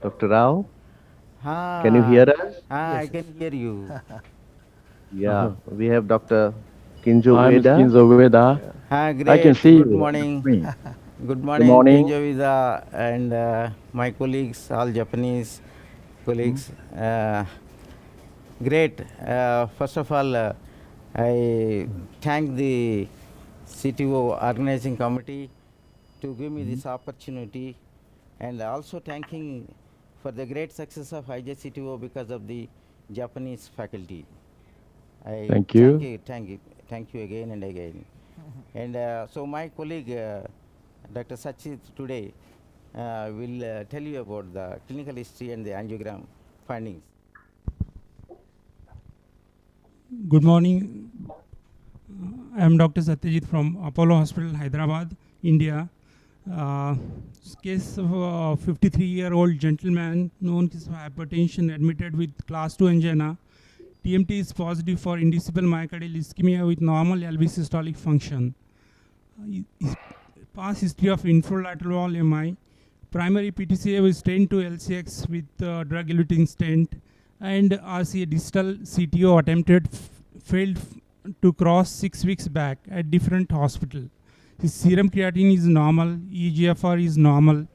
Dr. Rao, can you Ah, hear us? I Yes, can yes. hear you. Yeah, Uh-huh. we have Dr. Kinjo I'm Veda. Skinzo Veda. Yeah. I can Great. see Good you. That's morning. me. Good Good morning, morning. Kinjavida and my colleagues, all Japanese Hmm? colleagues. Great. First of all, I thank the CTO organizing committee to give me this opportunity, and also thanking for the great success of IJ CTO because of the Japanese faculty. I Thank you. thank you again and again. And so my colleague, Dr. Sachit, today will tell you about the clinical history and the angiogram findings. Good morning. I am Dr. Satyajit from Apollo Hospital, Hyderabad, India. Uh, Case of a 53-year-old gentleman known as hypertension admitted with class 2 angina. TMT is positive for indicible myocardial ischemia with normal LV systolic function. His past history of infralateral wall MI, primary PTCA with stent to LCX with drug-eluting stent, and RCA distal CTO attempted failed to cross 6 weeks back at different hospital. His serum creatinine is normal, EGFR is normal.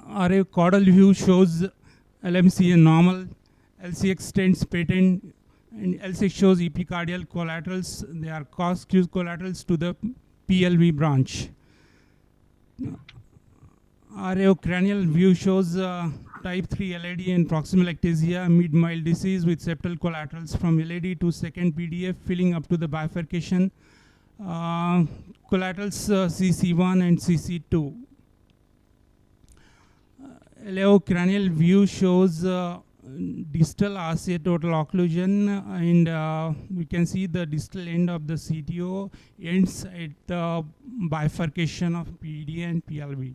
RA caudal view shows LMCA normal, LCX stents patent, and LCX shows epicardial collaterals. They are cos Q collaterals to the PLV branch. RAO cranial view shows type 3 LAD and proximal ectasia, mid-mild disease with septal collaterals from LAD to second PDF filling up to the bifurcation. Collaterals CC1 and CC2. LAO cranial view shows distal RCA total occlusion, and we can see the distal end of the CTO ends at the bifurcation of PD and PLV.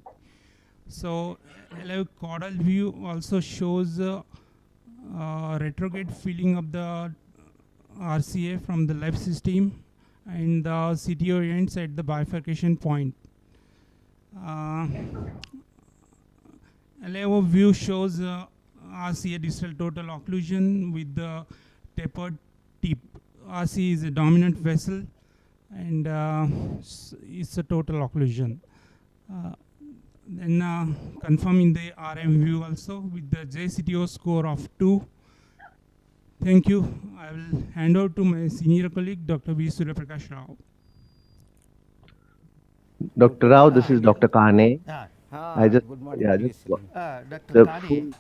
So LAO caudal view also shows retrograde filling of the RCA from the left system, and the CTO ends at the bifurcation point. LAO view shows RCA distal total occlusion with the tapered tip. RCA is a dominant vessel, and it's a total occlusion. Then confirming the RM view also with the JCTO score of 2. Thank you. I will hand over to my senior colleague, Dr. V. Suryaprakasa Rao. Dr. Rao, this is Dr. Kane. Ah, I just, Good morning. yeah, just Please. Dr. the Kani,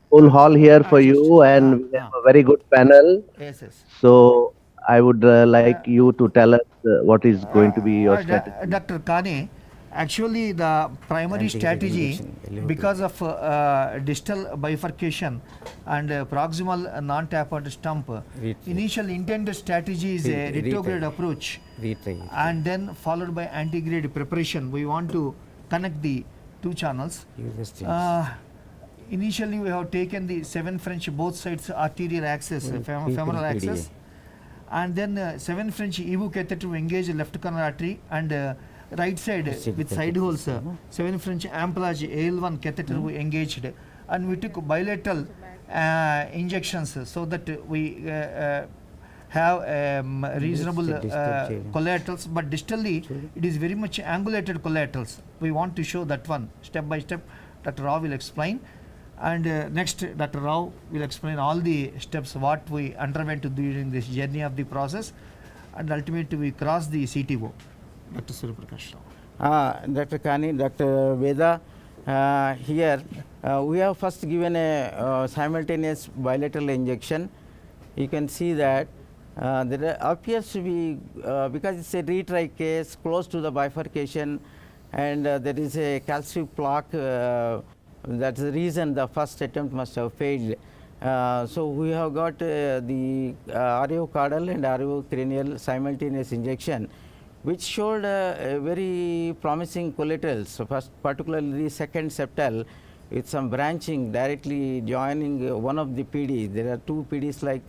full hall here for just, you, and we have a very good panel. yes, yes. So I would like you to tell us what is going to be your strategy. Dr. Kani, actually the primary Antigrade strategy, injection, LAO2. because of distal bifurcation and proximal non-tapered stump, initial intended strategy is a retrograde approach, Retry. and then followed by antigrade preparation. We want to connect the two channels. Use the stents. Initially, we have taken the 7 French both sides arterial axis, femoral axis, and then 7 French EVU catheter to engage left coronary artery, and right side with side holes 7 French amplage AL1 catheter we engaged, and we took bilateral injections so that we have reasonable collaterals, but distally it is very much angulated collaterals. We want to show that one step by step. Dr. Rao will explain, and next Dr. Rao will explain all the steps what we underwent during this journey of the process, and ultimately we cross the CTO. Dr. Suryaprakasa Rao. Dr. Kani, Dr. Veda, here we have first given a simultaneous bilateral injection. You can see that there appears to be, because it's a retry case close to the bifurcation, and there is a calcium plaque. That's the reason the first attempt must have failed. So we have got the RO caudal and RO cranial simultaneous injection, which showed very promising collaterals. So first, particularly the second septal, with some branching directly joining one of the PDs. There are two PDs like,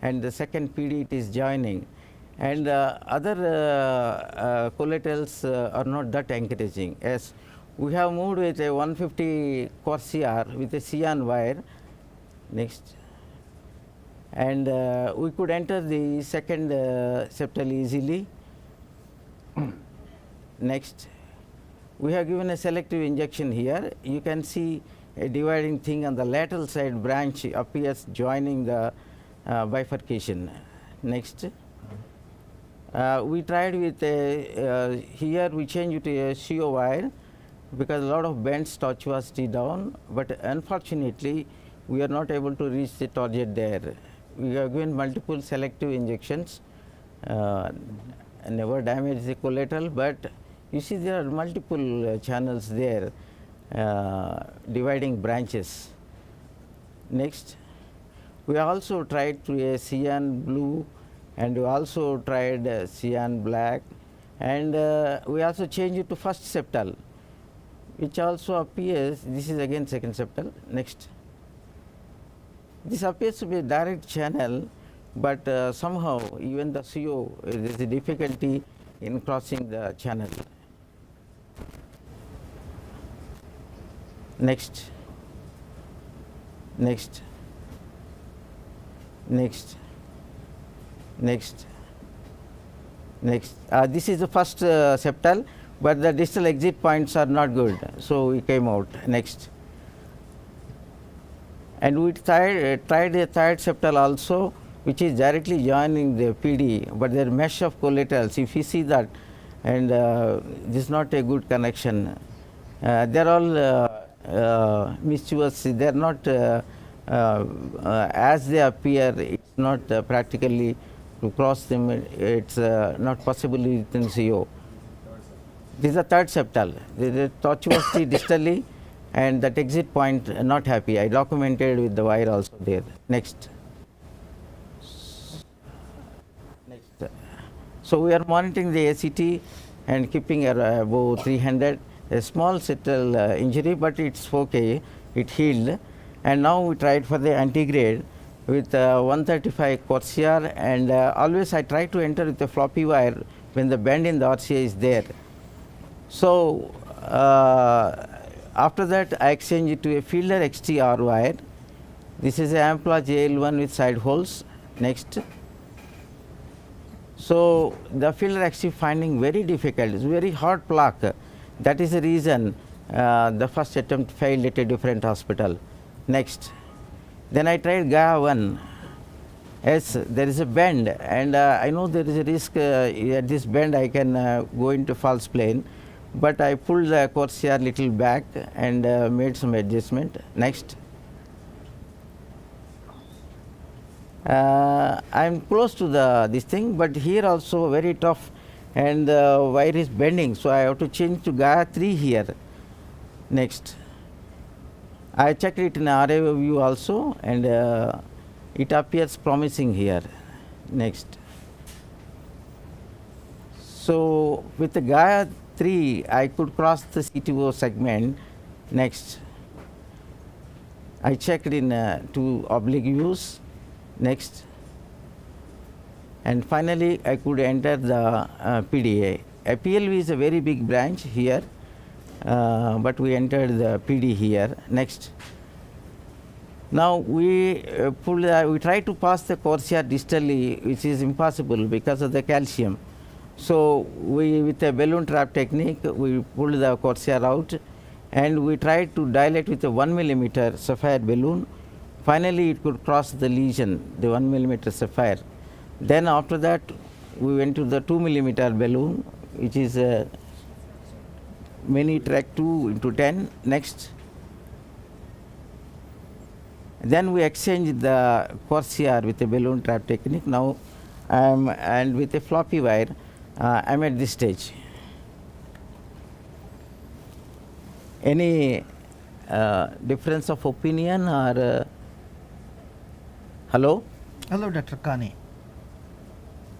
and the second PD it is joining, and other collaterals are not that encouraging, as We have moved with a 150 Corsair with a cyan wire. Next. And we could enter the second septal easily. Next. We have given a selective injection here. You can see a dividing thing on the lateral side branch appears joining the bifurcation. Next. We tried with a, here we changed to a CO wire because a lot of bends tortuosity down, but unfortunately we are not able to reach the target there. We have given multiple selective injections, never damage the collateral, but you see there are multiple channels there dividing branches. Next. We also tried to a cyan blue, and we also tried cyan black, and we also changed it to first septal, which also appears, this is again second septal. Next. This appears to be a direct channel, but somehow even the CO, there is a difficulty in crossing the channel. Next. Next. Next. Next. Next. This is the first septal, but the distal exit points are not good, so we came out. Next. And we tried a third septal also, which is directly joining the PD, but there are mesh of collaterals. If you see that, and this is not a good connection. They are all mischievous. They are not as they appear. It's not practically to cross them. It's not possible within CO. This is the third septal. There is tortuosity distally, and that exit point not happy. I documented with the wire also there. Next. Next. So we are monitoring the ACT and keeping above 300. A small septal injury, but it's okay. It healed, and now we tried for the antigrade with 135 Corsair, and always I try to enter with a floppy wire when the bend in the RCA is there. So after that I exchange it to a Fielder XTR wire. This is an Ampla JL1 with side holes. Next. So the Fielder XT finding very difficult. It's very hard plaque. That is the reason the first attempt failed at a different hospital. Next. Then I tried Gaia 1. Yes, there is a bend, and I know there is a risk at this bend I can go into false plane, but I pulled the Corsair little back and made some adjustment. Next. I am close to this thing, but here also very tough, and the wire is bending, so I have to change to Gaia 3 here. Next. I checked it in RA view also, and it appears promising here. Next. So with the Gaia 3 I could cross the CTO segment. Next. I checked in 2 oblique views. Next. And finally I could enter the PDA. A PLV is a very big branch here, but we entered the PD here. Next. Now we we try to pass the Corsair distally, which is impossible because of the calcium. So we, with a balloon trap technique, we pulled the Corsair out, and we tried to dilate with a 1 millimeter sapphire balloon. Finally it could cross the lesion, the 1 millimeter sapphire. Then after that we went to the 2 millimeter balloon, which is a mini track 2 into 10. Next. Then we exchanged the Corsair with a balloon trap technique. Now and with a floppy wire, I am at this stage. Any difference of opinion or hello? Hello, Dr. Kani.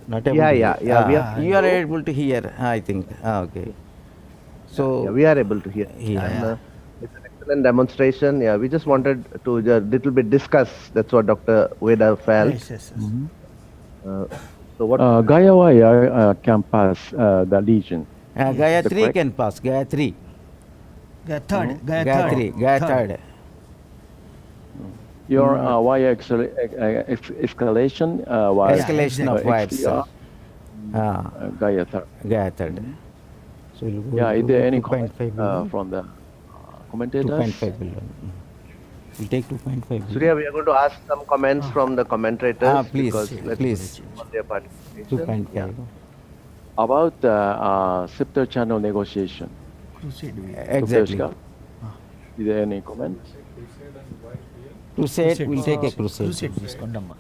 Not able Yeah, to yeah, hear. yeah, we are- You are able to hear, I think. Okay. So Yeah, we are able to hear. Yeah. And, it's an excellent demonstration. Yeah, we just wanted to a little bit discuss. That's what Dr. Veda felt. Yes, yes, yes. So what? Gaia wire can pass the lesion. Gaia the 3 correct? can pass. Gaia 3. Third. Gaya third. Your wire escalation was Escalation of wires. XTR, Gaia third. Gaya third. So we'll go Yeah, is there any 2.5 comment below. from the commentators? 2.5 below. We'll take 2.5 below. Surya, we are going to ask some comments from the commentators. Please, because let's please. on their participation. 2.5. About the scepter channel negotiation. Crusade. Exactly. Dr. Ishka, is there any comments? Crusade, we'll take a crusade. Crusade తీసుకోండమ్మా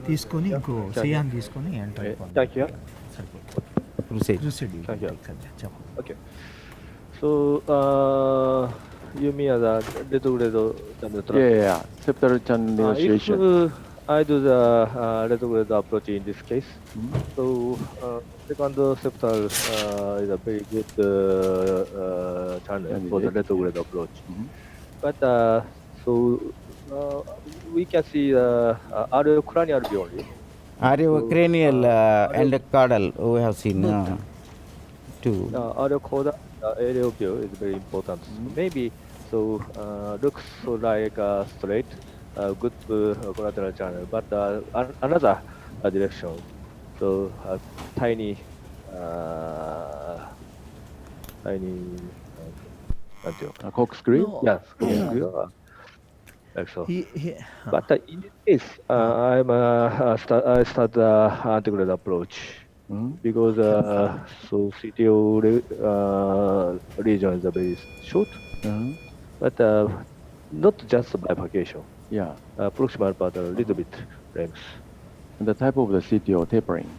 తీసుకొని ఇంకో సియాన్ తీసుకొని enter అయిపోండి Thank you. Crusade. Crusade Thank you. చెప్పండి Okay. So, you mean the retrograde channel trap? Yeah. Scepter channel negotiation. If I do the retrograde approach in this case, so second scepter is a very good channel for the retrograde approach. But so we can see cranial view only. Cranial and caudal we have seen two. Caudal aerial view is very important. Maybe so looks so like straight, good collateral channel, but another direction. So tiny, Corkscrew? No. yes, corkscrew, like so. He- But in this case, I start the anti-grade approach because so CTO region is very short, but not just bifurcation. Yeah. Proximal part a little bit length. And the type of the CTO tapering.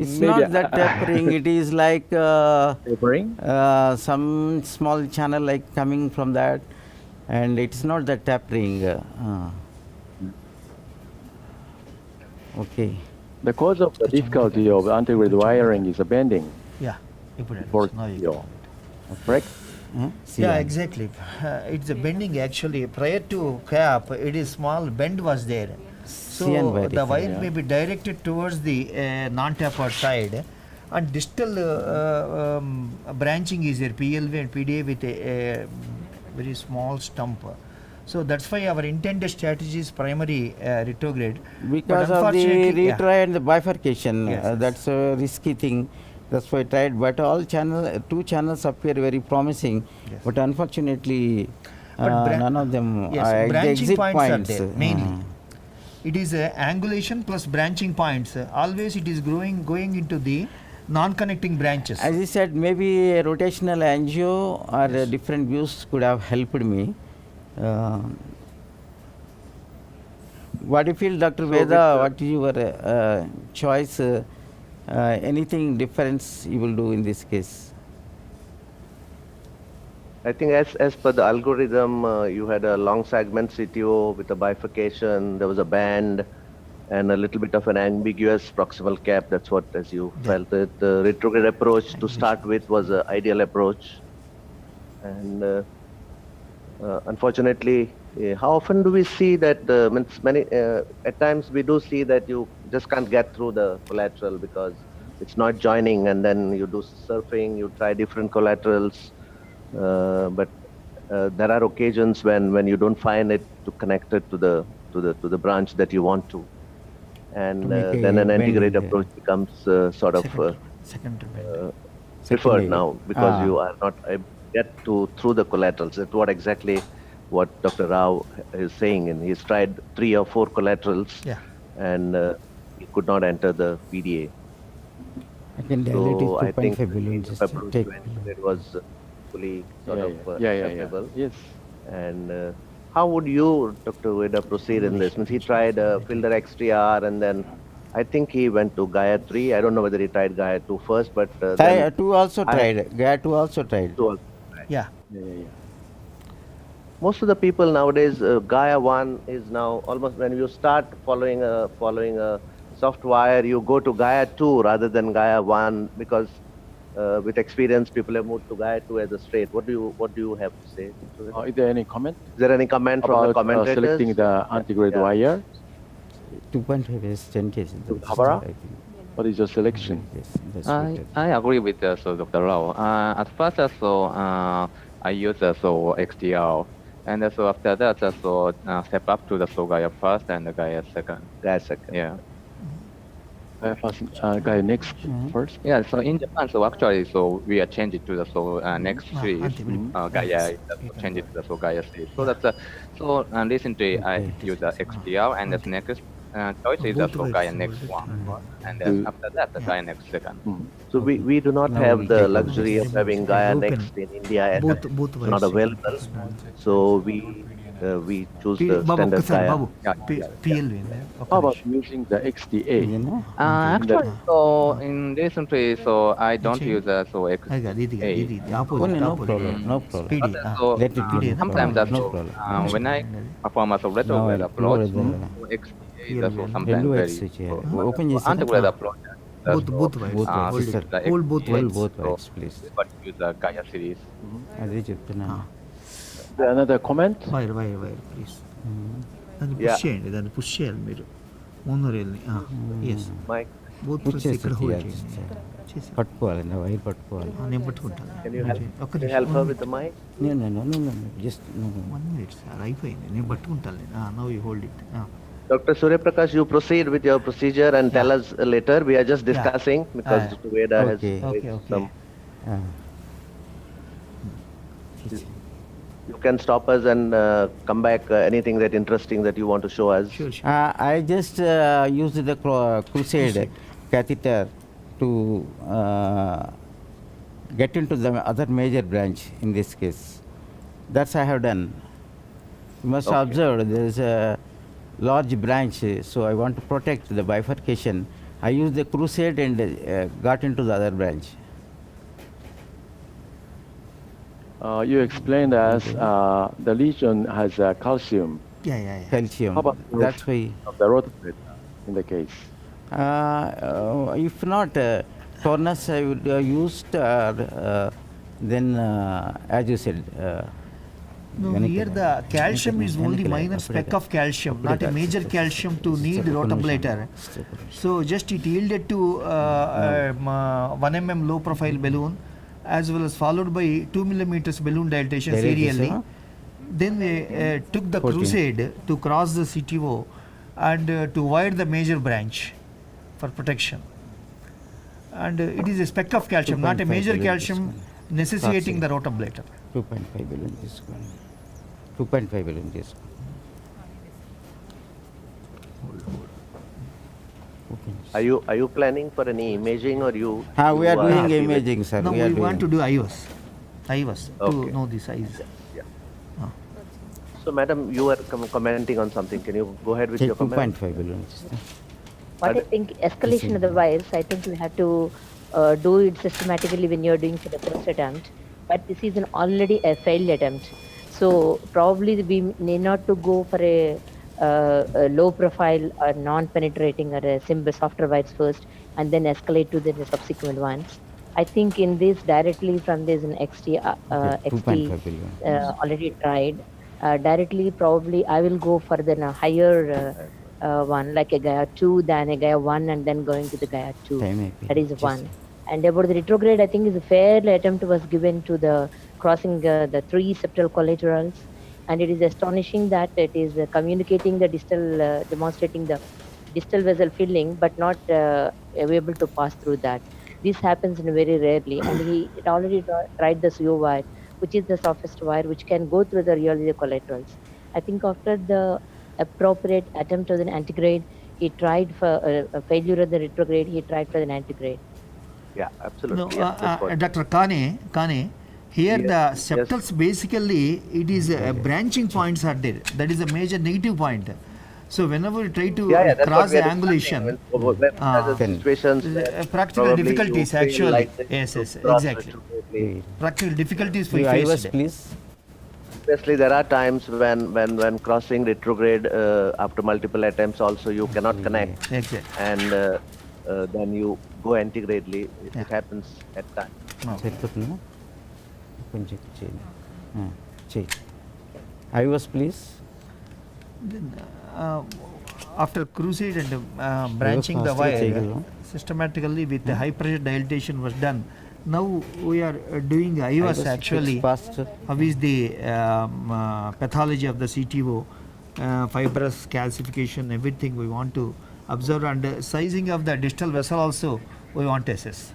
It's Maybe not that tapering, it is like Tapering? some small channel like coming from that, and it's not that tapering. Okay. The cause of the difficulty of anti-grade wiring is the bending yeah ఇప్పుడు for now you CTO. can- Correct? See, yeah exactly it's a bending actually prior to cap it is small bend was there so CN the verify, wire yeah. may be directed towards the non-tapered side and distal branching is there PLV and PDA with a very small stump. So that's why our intended strategy is primary retrograde. But because of the unfortunately, yeah. retry and the bifurcation, Yes, yes. that's a risky thing. That's why I tried. But two channels appear very promising. Yes. But unfortunately, But none of them yes, are the branching exit points are points. there, mainly. It is angulation plus branching points. Always it is going into the non-connecting branches. As I said, maybe a rotational angio or different views could have helped me. What do you feel, Dr. Veda? What is your choice? Anything difference you will do in this case? I think as per the algorithm, you had a long segment CTO with a bifurcation. There was a band and a little bit of an ambiguous proximal cap. That's what, as you felt it. The retrograde approach to start with was an ideal approach. And unfortunately, how often do we see that? At times we do see that you just can't get through the collateral because it's not joining, and then you do surfing, you try different collaterals. But there are occasions when you don't find it to connect it to the branch that you want to, and make then a an anti-grade bend, approach becomes sort of Second preferred Secondary. now because Ah. you are not able to get through the collaterals. That's what exactly what Dr. Rao is saying, and he's tried 3 or 4 collaterals, Yeah. and he could not enter the PDA. I can dilate So I it think 2.5 billion. the Just approach take. to anti-grade was fully sort of Yeah. acceptable. Yes. And how would you, Dr. Veda, proceed in this? Means he tried Fielder XTR, and then I think he went to Gaia 3. I don't know whether he tried Gaia 2 first, but then Two also tried. Gaia 2 also tried. 2 also. Yeah. Most of the people nowadays, Gaia 1 is now almost when you start following a soft wire, you go to Gaia 2 rather than Gaia 1 because with experience, people have moved to Gaia 2 as a straight. What do you have to say? Is there any comment Is there any comment from the about commentators? selecting the anti-grade Yeah. wire? 2.5 is 10 cases. Habara? What is your selection? Yes, that's better. I agree with so Dr. Rao. At first, I use so XDR, and so after that, step up to the so Gaia first and the Gaia second. Guys, second. Yeah. First, guy next first. Yeah. So in Japan, so actually, so we are changing to the so next series. Gaia change it to the so Gaia series. So that's so recently I Okay. use the XDR, and the next choice is the Both so ways, Gaia both next ways. one, and then after that the Gaia next second. So we do not Now have we'll the take luxury of having Gaia Open. Next in India, and Both it's not ways. available. So we choose the Babu, standard ఒక్కసారి Gaia. Babu PL How about using the XDA? You know? Actually, so in recently, so I don't use so అది కాదు ఇది కాదు ఇది Oh, opposite no problem, no problem. PD so Let it be. sometimes No also problem. when I perform as a Now retrograde I'll approach, lower the- XPA is also రెండు sometimes వైపు very switch చేయాలి. so, open చేసి antegrade approach. both ways. Both ways. Hold it. Sister. Hold both Hold ways. both ways, please. But use the Gaia series. అదే చెప్తున్నాను. Another comment? Wire please దాన్ని Yeah. Push చేయండి దాన్ని push చేయాలి మీరు ముందు రేల్ని ఎస్ Mike, బోత్ Push చేసి ఇక్కడ హోల్డ్ చేయాలి. చేయండి చేసి పట్టుకోవాలి నా వైర్ పట్టుకోవాలి. నేను పట్టుకుంటాను can you help? ఒక్క Can you help her with the mic? Just 1 minute sir అయిపోయింది నేను పట్టుకుంటాను now you hold it Dr. Suryaprakasa, you proceed with your procedure and tell us later. We are just discussing because Veda has Okay. raised some. ఆ. You can stop us and come back. Anything that interesting that you want to show us. Sure I just used the crusade catheter to get into the other major branch in this case. That's I have done. You must Okay. observe there is a large branch, so I want to protect the bifurcation. I used the crusade and got into the other branch. You explained as the lesion has calcium yeah Calcium. How about That's why. of the rotated in the case. If not turnus, I would used then as you said. No, here the calcium is only minor speck of calcium, not a major calcium to need rotablator. So just it yielded to 1 mm low profile balloon as well as followed by 2 millimeters balloon dilatation serially. Then they took the 14. crusade to cross the CTO and to wire the major branch for protection. And it is a speck of calcium, not a 2.5 major balloon calcium necessitating the rotablator. 2.5 billion తీసుకోండి. 2.5 billion తీసుకోండి. Are you planning for any imaging or you? We are doing happy with- imaging, sir. No, we are we want to doing. do IVAS to Okay. know the size. So, madam, you were commenting on something. Can you go ahead with Take your comment? 2.5 billion. What I think escalation of the wires, I think you have to do it systematically when you're doing for the first attempt. But this is already a failed attempt. So probably we need not to go for a low profile or non-penetrating or a simple softer wires first and then escalate to the subsequent ones. I think in this directly from this in XT, 2.5 billion. already tried. Directly probably I will go for the higher one like a Gaia 2 than a Gaia 1 and then going to the Gaia 2. Time అయిపోయింది. That is Just- one. And about the retrograde, I think is a fair attempt was given to the crossing the 3 septal collaterals. And it is astonishing that it is communicating the distal, demonstrating the distal vessel filling, but not able to pass through that. This happens very rarely. And he already tried the CO wire, which is the softest wire, which can go through the really collaterals. I think after the appropriate attempt of an antigrade, he tried for a failure of the retrograde, he tried for an antigrade. Yeah, absolutely. No, yeah, that's what- Dr. Kane, here Yes, the yes. septals basically it is branching points are there. That is a major negative point. So whenever you try to that's what cross we the are angulation, discussing. When other Can- situations where practical probably difficulties you feel actually. like that Yes, you yes, cross exactly. retrogradely. Practical difficulties we You IVAS, faced. please. Especially there are times when crossing retrograde after multiple attempts also you cannot connect Exactly. and then you go antigradely. It happens at times. సరిపోతుందా కొంచెం చేయండి. చేయి. IVAS, please. Then, after crusade and branching the wire systematically with the high pressure dilatation was done. Now we are doing IVAS actually. How is the pathology of the CTO, fibrous calcification, everything we want to observe, and sizing of the distal vessel also we want to assess.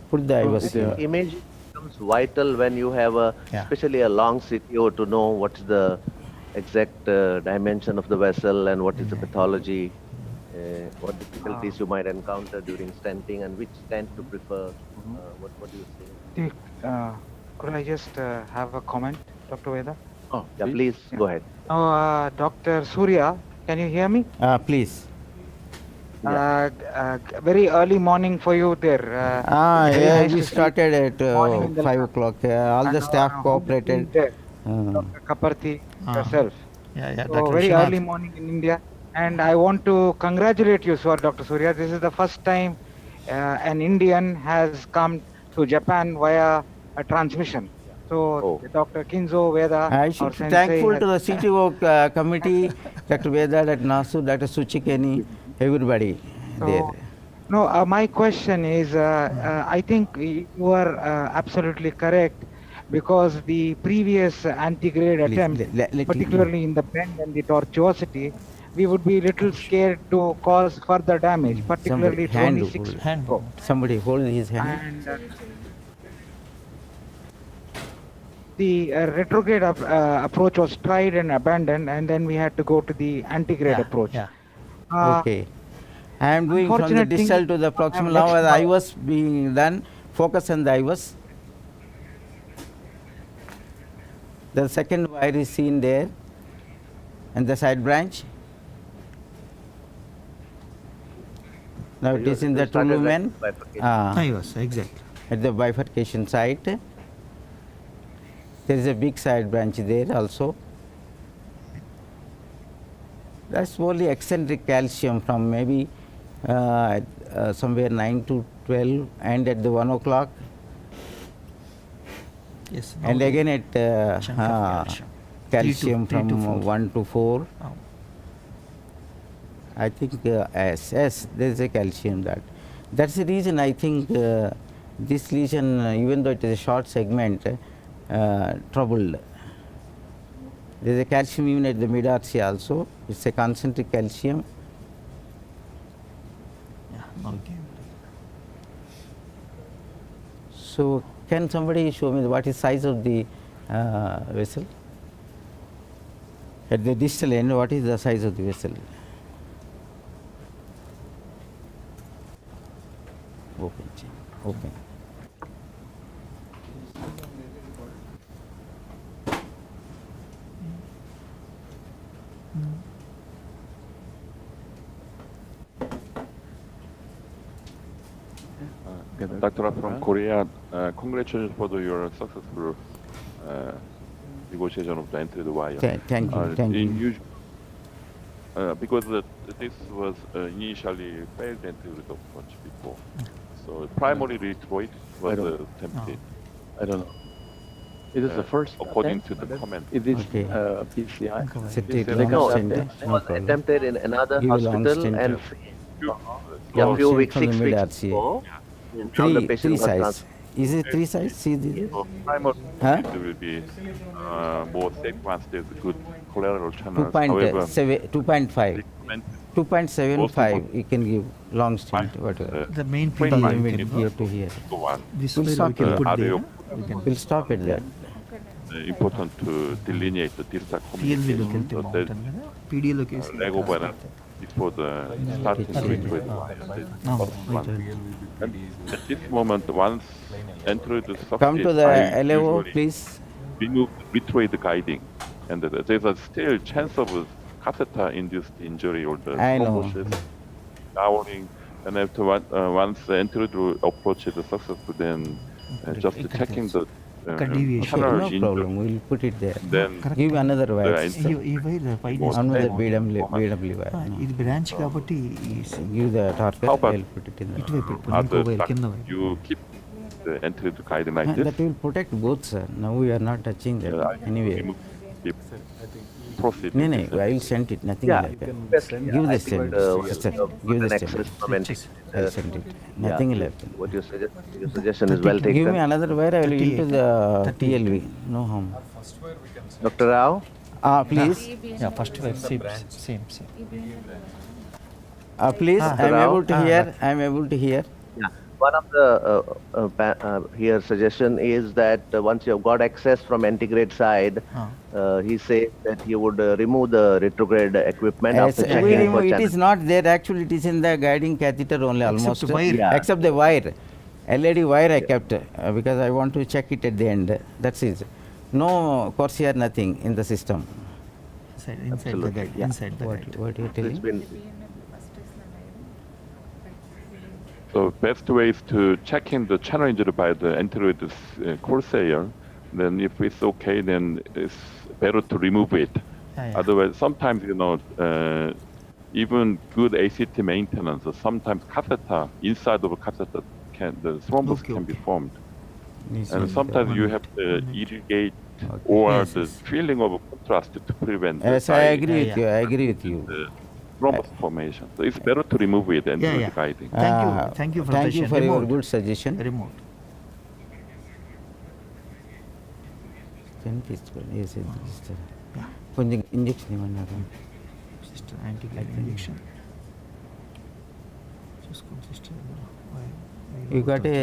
Put the IVAS. Image becomes vital when you have especially a long CTO, to know what's the exact dimension of the vessel and what is the pathology, what difficulties you might encounter during stenting, and which stent to prefer. What do you say? Could I just have a comment, Dr. Veda? Oh, yeah, please go ahead. Dr. Surya, can you hear me? Please. Very early morning for you there. Yeah, we started at 5 o'clock. All the staff cooperated. Dr. Kapardhi yourself. Yeah, so very early morning in India. And I want to congratulate you, sir, Dr. Surya. This is the first time an Indian has come to Japan via a transmission. So, Dr. Kinzo, Veda, I should be thankful to the CTO committee, Dr. Veda, Dr. Nasu, Dr. Suchikeni, everybody there. No, my question is, I think you are absolutely correct, because the previous anti-grade attempt, particularly in the bend and the tortuosity, we would be little scared to cause further damage, particularly Somebody hold his hand. And, the retrograde approach was tried and abandoned, and then we had to go to the antigrade approach. Okay. I am doing from the distal to the proximal. Now the IVAS being done, focus on the IVAS. The second wire is seen there, and the side branch. Now it is in the true lumen. IVAS, exactly. At the bifurcation site. There is a big side branch there also. That's only eccentric calcium from maybe somewhere 9 to 12, and at the 1 o'clock. Yes. And again at calcium from 1 to 4. I think yes, there is a calcium that. That's the reason I think this lesion, even though it is a short segment, troubled. There is a calcium even at the mid-artery also. It's a concentric calcium. Okay. So, can somebody show me what is size of the vessel? At the distal end, what is the size of the vessel? Open. Dr. from Korea, congratulations for your successful negotiation of the entry wire. Thank you. Because this was initially failed entry approach before. So primary retroid was attempted. I don't know. It is the first according to the comment. It is PCI. No, it was attempted in another hospital and a few weeks, 6 weeks before. Three size. Is it 3 size? See this? Primary will be more safe once there's good collateral channel. 2.5. 2.75 you can give long stent, whatever. The main from here to here. We'll stop it. We'll stop it there. Important to delineate the distal communication. PD location. Leg over before the starting retroid. And at this moment, once enter the subject, come to the LAO, please. Remove retroid guiding, and there's a still chance of a catheter-induced injury or the thrombosis, downing, and after once the entry approach is successful, then just checking the no problem, we'll put it there. Then give another wire. Another BW wire. This branch kabatti give the torque. I'll put it in there. you keep the anteroid guiding like this. That will protect both, sir. Now we are not touching that anyway. Proceed. No, no, I will send it. Nothing Yeah, will happen. give the the send. Give the send. I will send it. Nothing will happen. What your suggestion is well taken. Give me another wire. I will into the TLV. No harm. Dr. Rao? Please. Yeah, first wire, same. Please, I am able to hear. I am able to hear. Yeah. One of the here suggestion is that once you have got access from antegrade side, he says that he would remove the retrograde equipment after checking for it channel. is not there. Actually, it is in the guiding catheter only almost. Except the wire. LED wire I kept because I want to check it at the end. That's it. No Corsair, nothing in the system. Inside the guide. Yeah. Inside the guide. What you are telling? So best way is to check in the channel injury by the anteroid Corsair. Then if it's okay, then it's better to remove it. Otherwise, sometimes, even good ACT maintenance, sometimes catheter, inside of a catheter, the thrombus can be formed. And sometimes you have to irrigate or the feeling of contrast to prevent. Yes, I agree with you. I agree with you. Thrombus formation. So it's better to remove it and do the guiding. Thank you for thank you for your good suggestion. Remote. Yes, కొంచెం injection ఇవ్వన్నారు sister antegrade injection చూసుకోండి sister you got a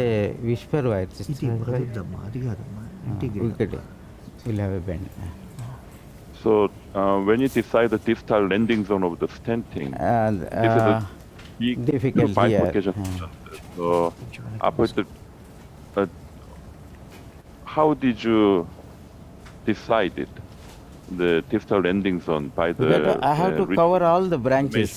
whisper wire sister అది కాదమ్మా antegrade will have a bend. So when you decide the distal landing zone of the stenting, this is a big difficult bifurcation. So after how did you decide it? The distal landing zone by the. I have to cover all the branches.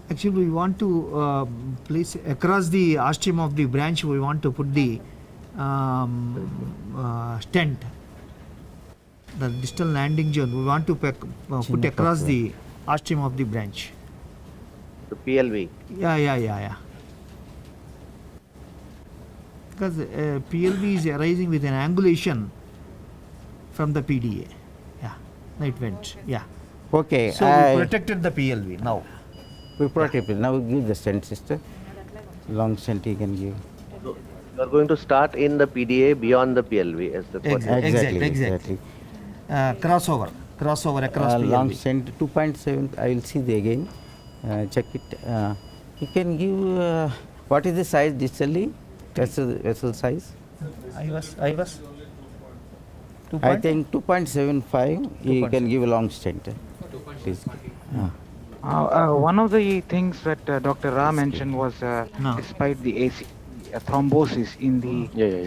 Actually, we want to place across the ostium of the branch. We want to put the stent, the distal landing zone. We want to put across the ostium of the branch. The PLV. Yeah. Because PLV is arising with an angulation from the PDA. Yeah, night vent. Yeah. Okay. So we protected the PLV now. We protected. Now give the stent, sister. Long stent you can give. So you are going to start in the PDA beyond the PLV. Exactly. Crossover across PLV. Long stent 2.7. I will see the again. Check it. You can give. What is the size distally? Vessel size? I was. I think 2.75. You can give a long stent. Please. One of the things that Dr. Ra mentioned was despite the AC thrombosis in the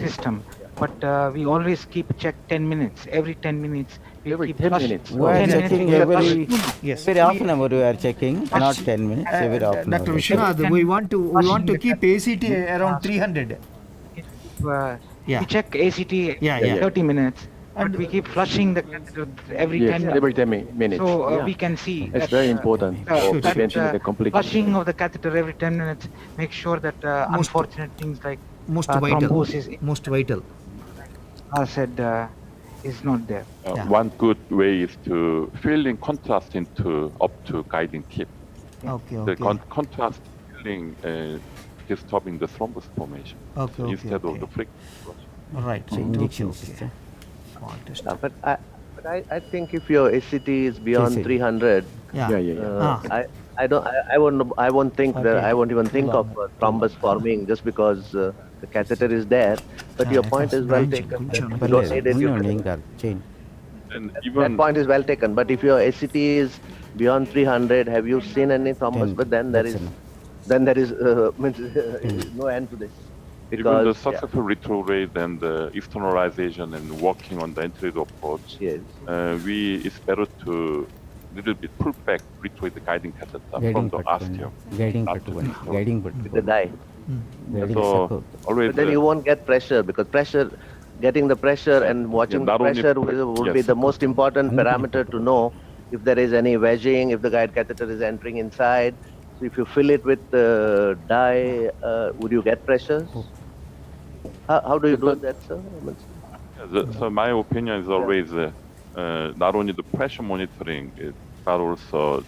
system, but we always keep check 10 minutes. Every 10 minutes, we Every keep 10 flush- minutes. We are checking every Yes. very half an hour. We are checking, not 10 minutes. Every half an Dr. hour. Vishwanath, we want to keep ACT around 300. We check ACT 30 minutes, and we keep flushing the catheter every 10 minutes. Every 10 minutes. So we can see It's very important for preventing the complications. flushing of the catheter every 10 minutes. Make sure that unfortunate things like Most vital. thrombosis, Most vital. as said, is not there. One good way is to fill in contrast up to guiding tip. Okay. The contrast filling disturbing the thrombus formation instead of the friction. Right. Injection system. But I think if your ACT is beyond 300, I won't think that I won't even think of thrombus forming just because the catheter is there. But your point is well taken. You don't need it. And even That point is well taken. But if your ACT is beyond 300, have you seen any thrombus? But then there is no end to this. even the successful retrograde and the externalization and working on the anterior approach, it's better to little bit pull back retroid guiding catheter from the ostium. Guiding not to guiding with the dye. So always But then you won't get pressure because getting the pressure and watching the not only pressure would be the most important parameter to know if there is any wedging, if the guide catheter is entering inside. So if you fill it with dye, would you get pressures? How do you do that, sir? so my opinion is always not only the pressure monitoring, but also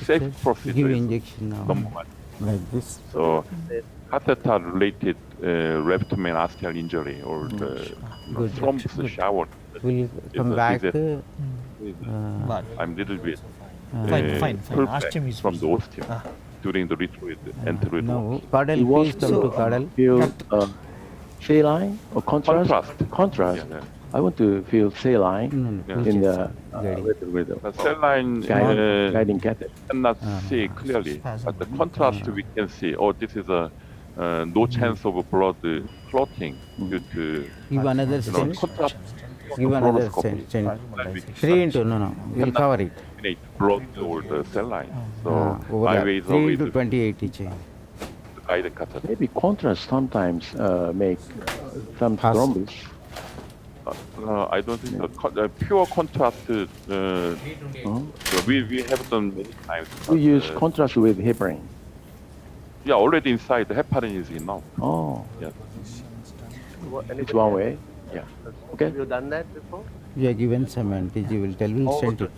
safe procedure. Give is injection now. number one. Like this. So catheter-related left main osteal injury or the Good. thrombus shower. We'll come is back. I'm little bit Fine. pull back Osteum is from the ostium during the retroid anteroid. No, Cardal, You please want come to Cardal. feel saline or contrast? Contrast. Yeah. I want to feel saline No, in the guiding. The cell line guiding catheter. cannot see clearly, but the contrast we can see. Oh, this is a no chance of blood clotting due to Give another stent. contrast. Give another fluoroscopy. stent. 3 into, no. We'll cover it. Eliminate blood or the cell line. So my way is 3 always into to 28 each. guide the catheter. Maybe contrast sometimes make some Pass. thrombus. I don't think the pure contrast. We have done many times. We but, use contrast with heparin. Yeah, already inside the heparin is enough. Oh, Yeah. it's one way. Yeah. Okay. Have you done that before? We are given some anti, will tell, we'll send it.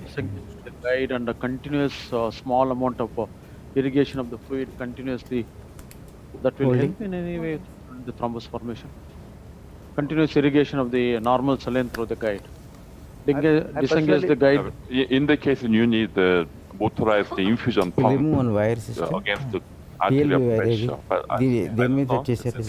The guide and a continuous small amount of irrigation of the fluid continuously, that will Holding. help in any way in the thrombus formation. Continuous irrigation of the normal saline through the guide. Disengage the guide. In the case you need motorized infusion We'll pump remove one wire system. against the PLV arterial wire pressure. But I దీని మీద don't know. వచ్చేసారు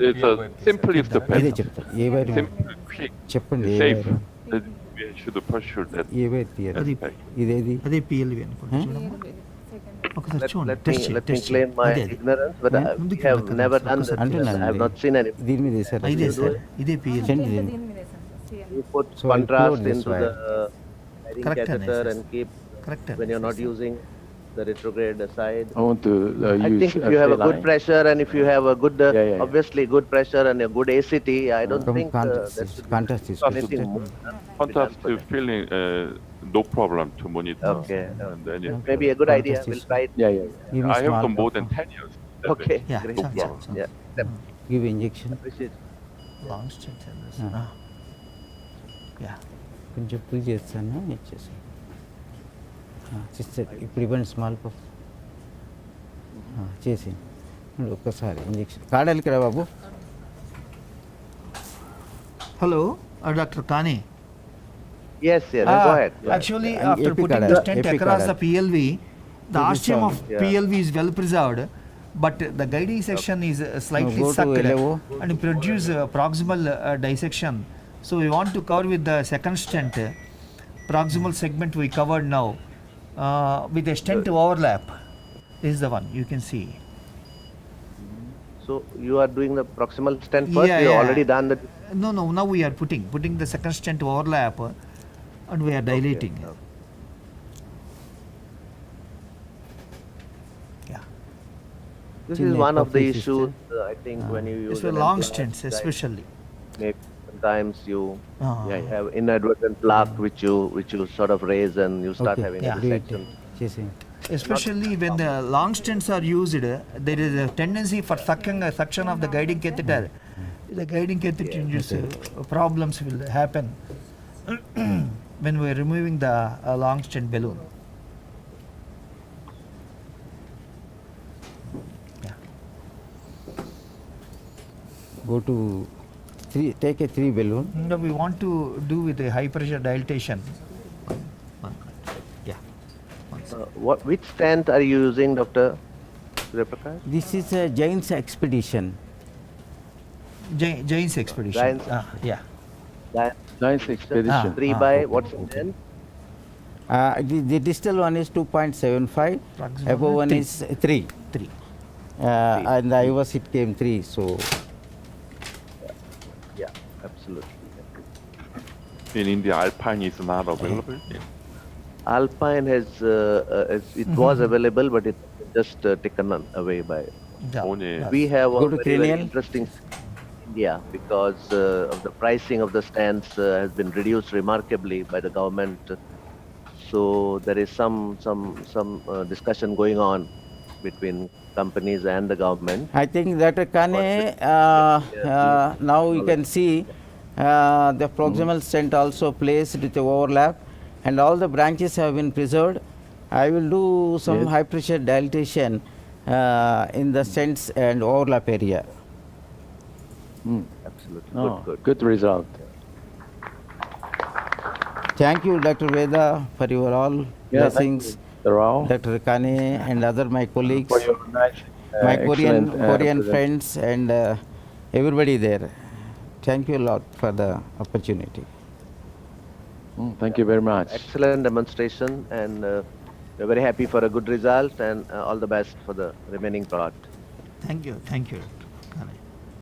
It's a simplest the అదే best. చెప్తా ఏ wire Simple, quick, చెప్పండి ఏ safe. Wire That we should pursue that. A wire తీయాలి అది ఇదేది అదే పిఎల్వి అనుకోండి చూడమ్మా ఒకసారి చూడండి Let test me test claim my అదే ignorance, but we have never done this. అంటున్నాను I have not seen any. దీని మీద వేసారు ఇదే సార్ ఇదే పిఎల్వి చెండి దీన్ని You put So I'll contrast close this into wire. the guiding Correct catheter analysis. and keep correct when you're not using the retrograde side. I want to I use think if you have a good saline. pressure and if you have a good, yeah. obviously good pressure and a good ACT, I don't From think that should be contrast anything తీసుకుంటే more. Contrast to feeling no problem to monitor. Okay. And then Maybe a good idea. We'll try it. Yeah. give me I have small done more cup. than 10 years. that Okay. way. Yeah, Great. sure, Yeah. sure. Yeah. give injection Appreciate. Long stent yeah కొంచెం pull చేస్తాను ఇచ్చేసి sister ఇప్పుడు ఇవ్వండి small puff చేసి ఒక్కసారి injection కాడలికి రా బాబు hello doctor కాని Yes. Go ahead. actually And after putting the stent across the PLV, the ostium of Yeah. PLV is well preserved, but the guiding section is slightly Go to sucked LAO. and produce proximal dissection. So we want to cover with the second stent, proximal segment we covered now, with a stent overlap. This is the one you can see. So you are doing the proximal stent first. You already done the. No, now we are putting the second stent overlap, and we are dilating. Yeah. This Chin is one of the coffee issues I think when you use It's for an long implant, stents right? especially. Maybe sometimes you Yeah. have inadvertent plaque which you sort of raise and you start Okay. having Yeah. a Great. dissection. చేసి Especially when the long stents are used, there is a tendency for suction of the guiding catheter. The guiding catheter problems will happen when we are removing the long stent balloon. go to 3 take a 3 balloon No, we want to do with a high pressure dilatation. Yeah. Which stent are you using, Dr. Suryaprakasa? this is a Jain's expedition Jain's expedition. Jain's- Yeah. Nice expedition. 3 by what's the stent? the distal one is 2.75 Proximal above one three. is 3 3. and I was it came 3 so Yeah, absolutely. In India, Alpine is not available. Alpine it was available, but it just taken away by. Yeah. Only We have Go a to very, very cranial. interesting in India because of the pricing of the stands has been reduced remarkably by the government. So there is some discussion going on between companies and the government. I think that But Kane, now you can see the proximal stent also placed with the overlap, and all the branches have been preserved. I will do some high pressure dilatation in the stents and overlap area. Absolutely. Oh, Good. good result. Thank you, Dr. Veda, for your all Yeah, thank blessings. you, Dr. Rao, Dr. Kane and other my colleagues, for your nice, my excellent Korean presentation. friends, and everybody there. Thank you a lot for the opportunity. Thank you very much. Excellent demonstration, and we're very happy for a good result, and all the best for the remaining part. Thank you. Thank you.